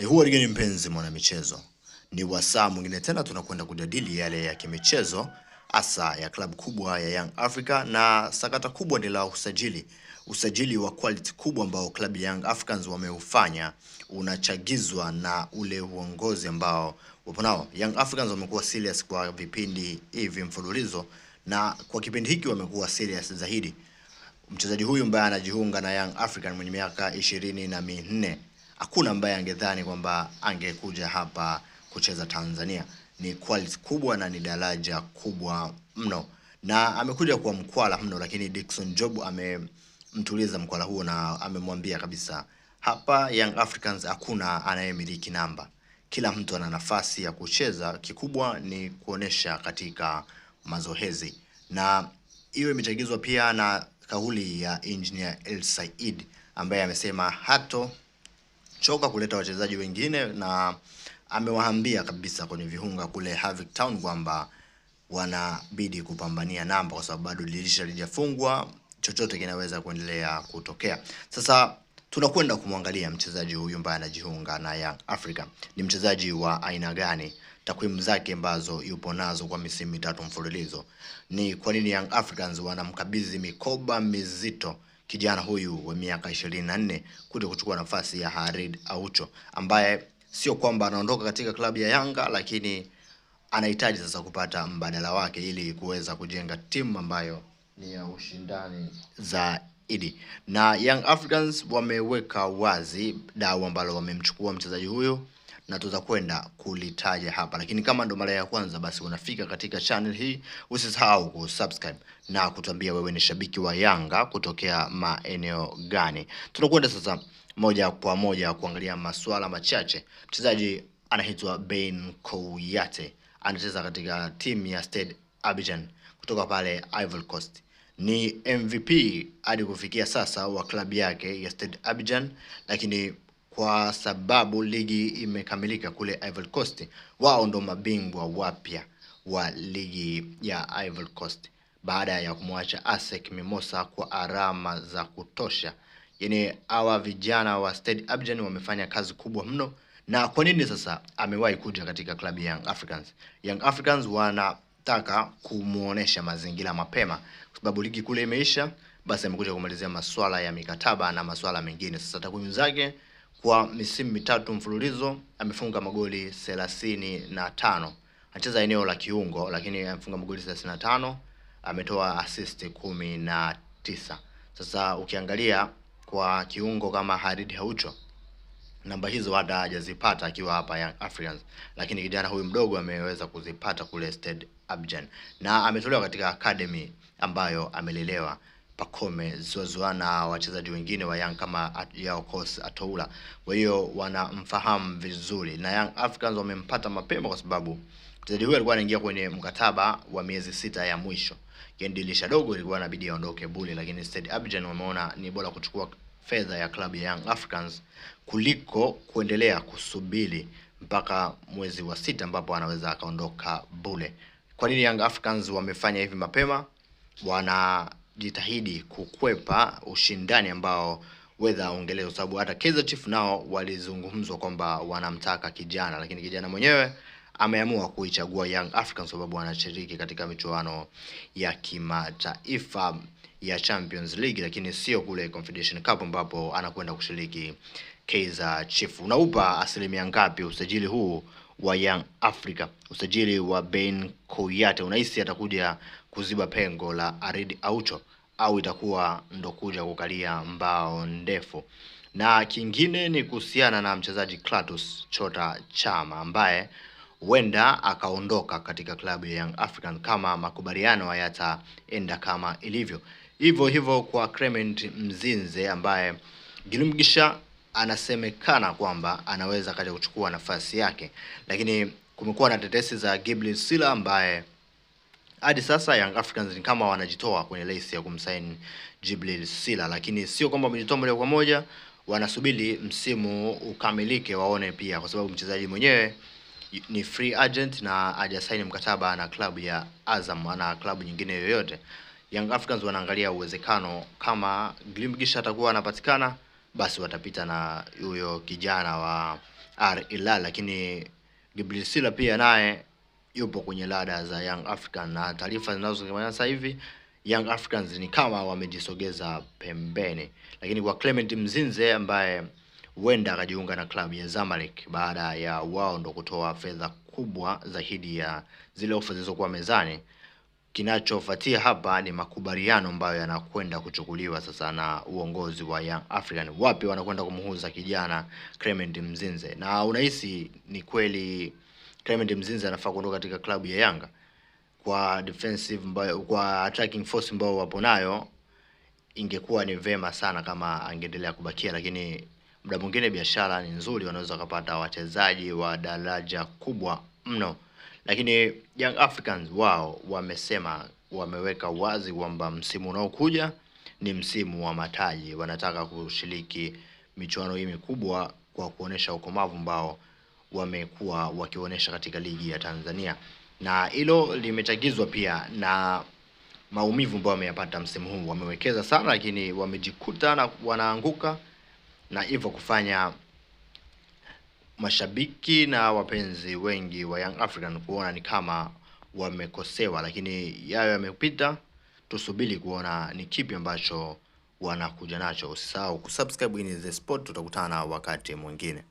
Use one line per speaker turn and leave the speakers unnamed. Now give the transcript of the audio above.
Huwa ligani mpenzi mwana michezo. Ni wasaa mwingine tena tunakwenda kujadili yale ya kimichezo hasa ya klabu kubwa ya Young Africa, na sakata kubwa ni la usajili. Usajili wa quality kubwa ambao klabu ya Young Africans wameufanya unachagizwa na ule uongozi ambao wapo nao. Young Africans wamekuwa serious kwa vipindi hivi mfululizo, na kwa kipindi hiki wamekuwa serious zaidi. Mchezaji huyu ambaye anajiunga na Young African mwenye miaka 24, hakuna ambaye angedhani kwamba angekuja hapa kucheza Tanzania. Ni quality kubwa na ni daraja kubwa mno, na amekuja kwa mkwala mno, lakini Dickson Job amemtuliza mkwala huo na amemwambia kabisa, hapa Young Africans hakuna anayemiliki namba, kila mtu ana nafasi ya kucheza, kikubwa ni kuonesha katika mazoezi. Na hiyo imechagizwa pia na kauli ya Engineer El Said ambaye amesema hato choka kuleta wachezaji wengine, na amewaambia kabisa kwenye viunga kule Havoc Town kwamba wanabidi kupambania namba kwa sababu bado dirisha lijafungwa, chochote kinaweza kuendelea kutokea. Sasa tunakwenda kumwangalia mchezaji huyu ambaye anajiunga na Young Africa. Ni mchezaji wa aina gani? Takwimu zake ambazo yupo nazo kwa misimu mitatu mfululizo. Ni kwa nini Young Africans wanamkabidhi mikoba mizito kijana huyu wa miaka 24 kuja kuchukua nafasi ya Khalid Aucho, ambaye sio kwamba anaondoka katika klabu ya Yanga, lakini anahitaji sasa kupata mbadala wake ili kuweza kujenga timu ambayo ni ya ushindani zaidi. Na Young Africans wameweka wazi dau ambalo wamemchukua mchezaji huyo, na tutakwenda kulitaja hapa. Lakini kama ndo mara ya kwanza basi unafika katika channel hii, usisahau kusubscribe na kutuambia wewe ni shabiki wa Yanga kutokea maeneo gani. Tunakwenda sasa moja kwa moja kuangalia masuala machache. Mchezaji anaitwa Ben Kouyate, anacheza katika timu ya Stade Abidjan kutoka pale Ivory Coast. Ni MVP hadi kufikia sasa wa klabu yake ya Stade Abidjan, lakini kwa sababu ligi imekamilika kule Ivory Coast, wao ndo mabingwa wapya wa ligi ya Ivory Coast baada ya kumwacha ASEC Mimosa kwa alama za kutosha. Yani hawa vijana wa Stade Abidjan wamefanya kazi kubwa mno. Na kwa nini sasa amewahi kuja katika klabu ya Young Africans? Young Africans wanataka kumuonesha mazingira mapema kwa sababu ligi kule imeisha, basi amekuja kumalizia masuala ya mikataba na masuala mengine. Sasa takwimu zake kwa misimu mitatu mfululizo amefunga magoli 35. Anacheza eneo la kiungo lakini amefunga magoli 35, ametoa assist 19. Sasa ukiangalia kwa kiungo kama Khalid Aucho, namba hizo hata hajazipata akiwa hapa Young Africans, lakini kijana huyu mdogo ameweza kuzipata kule Stade Abidjan, na ametolewa katika academy ambayo amelelewa Pacome Zouzoua na wachezaji wengine wa Young kama Yao Kos Atoula. Kwa hiyo wanamfahamu vizuri, na Young Africans wamempata mapema kwa sababu mchezaji huyu alikuwa anaingia kwenye mkataba wa miezi 6 ya mwisho. Yaani dirisha dogo ilikuwa inabidi aondoke bure, lakini Stade Abidjan wameona ni bora kuchukua fedha ya klabu ya Young Africans kuliko kuendelea kusubiri mpaka mwezi wa 6 ambapo anaweza akaondoka bure. Kwa nini Young Africans wamefanya hivi mapema? Wanajitahidi kukwepa ushindani ambao whether ongeleo, sababu hata Kaizer Chiefs nao walizungumzwa kwamba wanamtaka kijana, lakini kijana mwenyewe ameamua kuichagua Young Africans sababu anashiriki katika michuano ya kimataifa ya Champions League, lakini sio kule Confederation Cup ambapo anakwenda kushiriki Kaizer Chiefs. Unaupa asilimia ngapi usajili huu wa Young Africa, usajili wa Ben Kouyate? Unahisi atakuja kuziba pengo la Khalid Aucho au itakuwa ndo kuja kukalia mbao ndefu? Na kingine ni kuhusiana na mchezaji Clatous Chota Chama ambaye huenda akaondoka katika klabu ya Young African kama makubaliano hayataenda kama ilivyo. Hivyo hivyo kwa Clement Mzinze ambaye Gilimgisha anasemekana kwamba anaweza kaja kuchukua nafasi yake, lakini kumekuwa na tetesi za Gibril Sila ambaye hadi sasa Young Africans ni kama wanajitoa kwenye race ya kumsaini Gibril Sila, lakini sio kwamba wamejitoa moja kwa moja, wanasubiri msimu ukamilike waone pia, kwa sababu mchezaji mwenyewe ni free agent na hajasaini mkataba na klabu ya Azam na klabu nyingine yoyote. Young Africans wanaangalia uwezekano kama Gilimgisha atakuwa anapatikana, basi watapita na huyo kijana wa Al Hilal, lakini Djibril Sila pia naye yupo kwenye lada za Young African, na taarifa zinazosemekana sasa hivi Young Africans ni kama wamejisogeza pembeni. Lakini kwa Clement Mzinze ambaye huenda akajiunga na klabu ya Zamalek baada ya wao ndo kutoa fedha kubwa zaidi ya zile ofa zilizokuwa mezani, kinachofuatia hapa ni makubaliano ambayo yanakwenda kuchukuliwa sasa na uongozi wa Young African, wapi wanakwenda kumuuza kijana Clement Mzinze. Na unahisi ni kweli Clement Mzinze anafaa kuondoka katika klabu ya Yanga? Kwa defensive ambayo, kwa attacking force ambayo wapo nayo, ingekuwa ni vema sana kama angeendelea kubakia, lakini muda mwingine biashara ni nzuri, wanaweza kupata wachezaji wa daraja kubwa mno. Lakini Young Africans wao wamesema, wameweka wazi kwamba msimu unaokuja ni msimu wa mataji. Wanataka kushiriki michuano hii mikubwa kwa kuonesha ukomavu ambao wamekuwa wakionyesha katika ligi ya Tanzania, na hilo limechagizwa pia na maumivu ambayo wameyapata msimu huu. Wamewekeza sana lakini wamejikuta na wanaanguka, na hivyo kufanya mashabiki na wapenzi wengi wa Young African kuona ni kama wamekosewa. Lakini yayo yamepita, tusubiri kuona ni kipi ambacho wanakuja nacho. Usisahau kusubscribe in The Sport, tutakutana wakati mwingine.